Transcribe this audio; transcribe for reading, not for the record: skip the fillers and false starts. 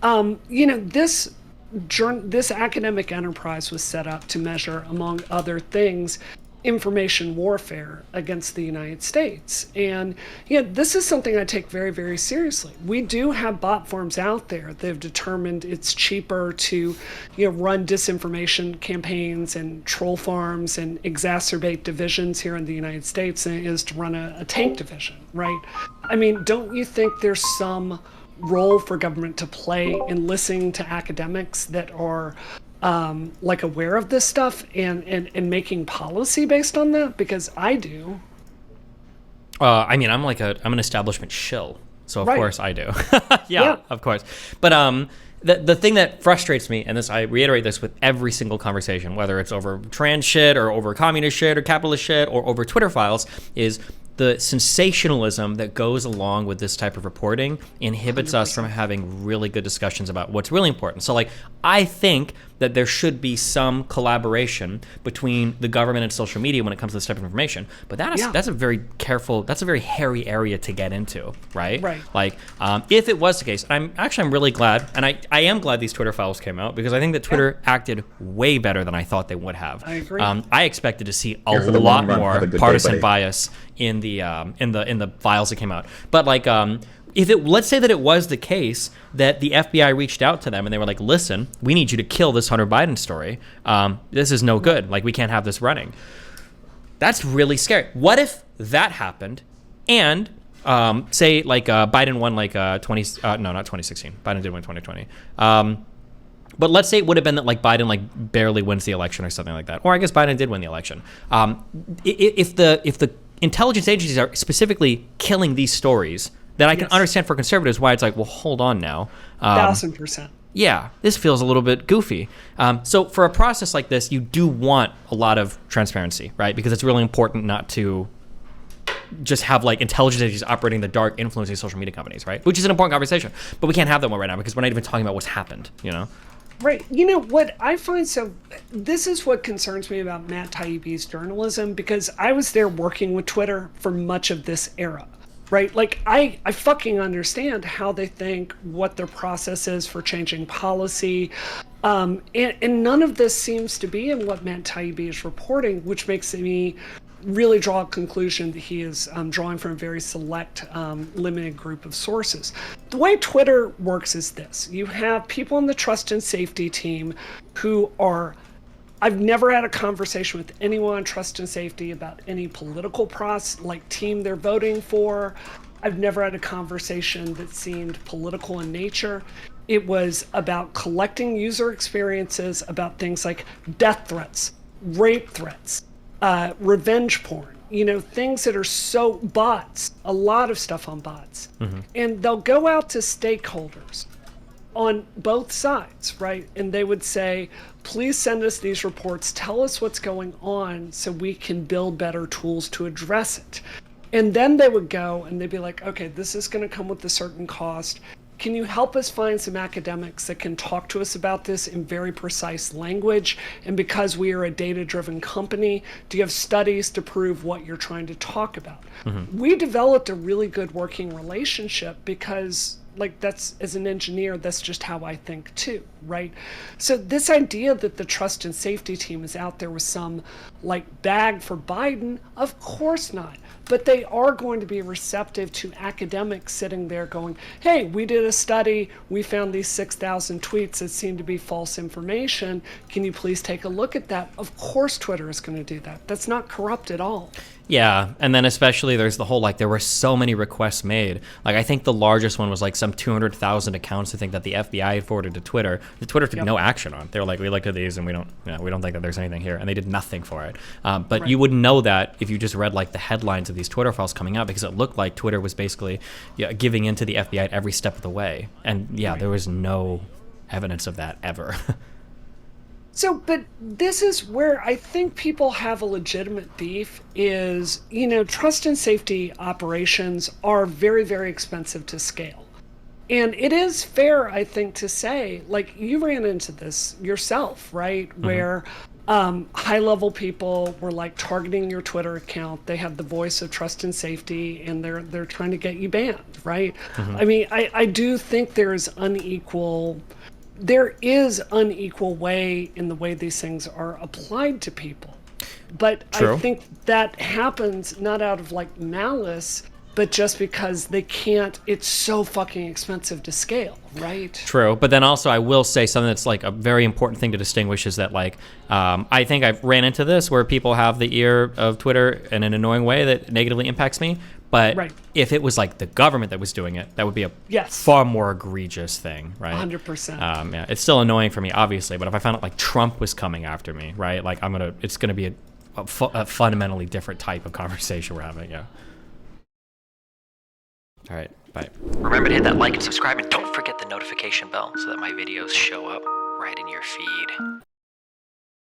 This academic enterprise was set up to measure, among other things, information warfare against the United States. And this is something I take very, very seriously. We do have bot farms out there. They've determined it's cheaper to run disinformation campaigns and troll farms and exacerbate divisions here in the United States than it is to run a tank division, right? I mean, don't you think there's some role for government to play in listening to academics that are aware of this stuff and making policy based on that? Because I do. I mean, I'm an establishment shill, so of course I do. Yeah, of course. But the thing that frustrates me, and this I reiterate this with every single conversation, whether it's over trans shit or over communist shit or capitalist shit or over Twitter files, is the sensationalism that goes along with this type of reporting inhibits 100%. Us from having really good discussions about what's really important. So, I think that there should be some collaboration between the government and social media when it comes to this type of information. But that's a very hairy area to get into, right? Right. If it was the case, I'm really glad, and I am glad these Twitter files came out, because I think that Twitter acted way better than I thought they would have. I agree. I expected to see a lot more partisan bias in the files that came out. But let's say that it was the case that the FBI reached out to them and they were like, listen, we need you to kill this Hunter Biden story. This is no good. We can't have this running. That's really scary. What if that happened and say Biden won not 2016. Biden did win 2020. But let's say it would have been that Biden barely wins the election or something like that. Or I guess Biden did win the election. If the intelligence agencies are specifically killing these stories, then I can understand for conservatives why it's well, hold on now. 1,000%. Yeah, this feels a little bit goofy. So for a process like this, you do want a lot of transparency, right? Because it's really important not to just have intelligence agencies operating in the dark, influencing social media companies, right? Which is an important conversation, but we can't have that one right now because we're not even talking about what's happened, Right. What I find this is what concerns me about Matt Taibbi's journalism, because I was there working with Twitter for much of this era, right? I fucking understand how they think, what their process is for changing policy. And none of this seems to be in what Matt Taibbi is reporting, which makes me really draw a conclusion that he is drawing from a very select, limited group of sources. The way Twitter works is this. You have people in the trust and safety team who are... I've never had a conversation with anyone on trust and safety about any political team they're voting for. I've never had a conversation that seemed political in nature. It was about collecting user experiences about things like death threats, rape threats, revenge porn, things that are so bots, a lot of stuff on bots. Mm-hmm. And they'll go out to stakeholders on both sides, right? And they would say, please send us these reports, tell us what's going on so we can build better tools to address it. And then they would go and they'd be like, okay, this is going to come with a certain cost. Can you help us find some academics that can talk to us about this in very precise language? And because we are a data-driven company, do you have studies to prove what you're trying to talk about? Mm-hmm. We developed a really good working relationship because, that's, as an engineer, that's just how I think too, right? So this idea that the trust and safety team is out there with some bag for Biden, of course not. But they are going to be receptive to academics sitting there going, hey, we did a study, we found these 6,000 tweets that seem to be false information. Can you please take a look at that? Of course Twitter is going to do that. That's not corrupt at all. Yeah, and then especially there's the whole there were so many requests made. I think the largest one was some 200,000 accounts I think that the FBI had forwarded to Twitter. The Twitter took no action on. They were we looked at these and we don't think that there's anything here, and they did nothing for it. But right. You wouldn't know that if you just read the headlines of these Twitter files coming out, because it looked like Twitter was basically giving in to the FBI at every step of the way. And right. There was no evidence of that ever. But this is where I think people have a legitimate beef is, trust and safety operations are very, very expensive to scale. And it is fair, I think, to say, you ran into this yourself, right? Mm-hmm. Where high-level people were like targeting your Twitter account. They have the voice of trust and safety, and they're trying to get you banned, right? I mean, I do think there is unequal way in the way these things are applied to people. But True. I think that happens not out of like malice, but just because they can't, it's so fucking expensive to scale, right? True, but then also I will say something that's like a very important thing to distinguish is that like I think I've ran into this where people have the ear of Twitter in an annoying way that negatively impacts me. But Right. if it was like the government that was doing it, that would be a Yes. far more egregious thing, right? 100%. Yeah, it's still annoying for me, obviously. But if I found out like Trump was coming after me, right? Like it's gonna be a fundamentally different type of conversation we're having. Yeah. All right, bye. Remember to hit that like and subscribe, and don't forget the notification bell so that my videos show up right in your feed.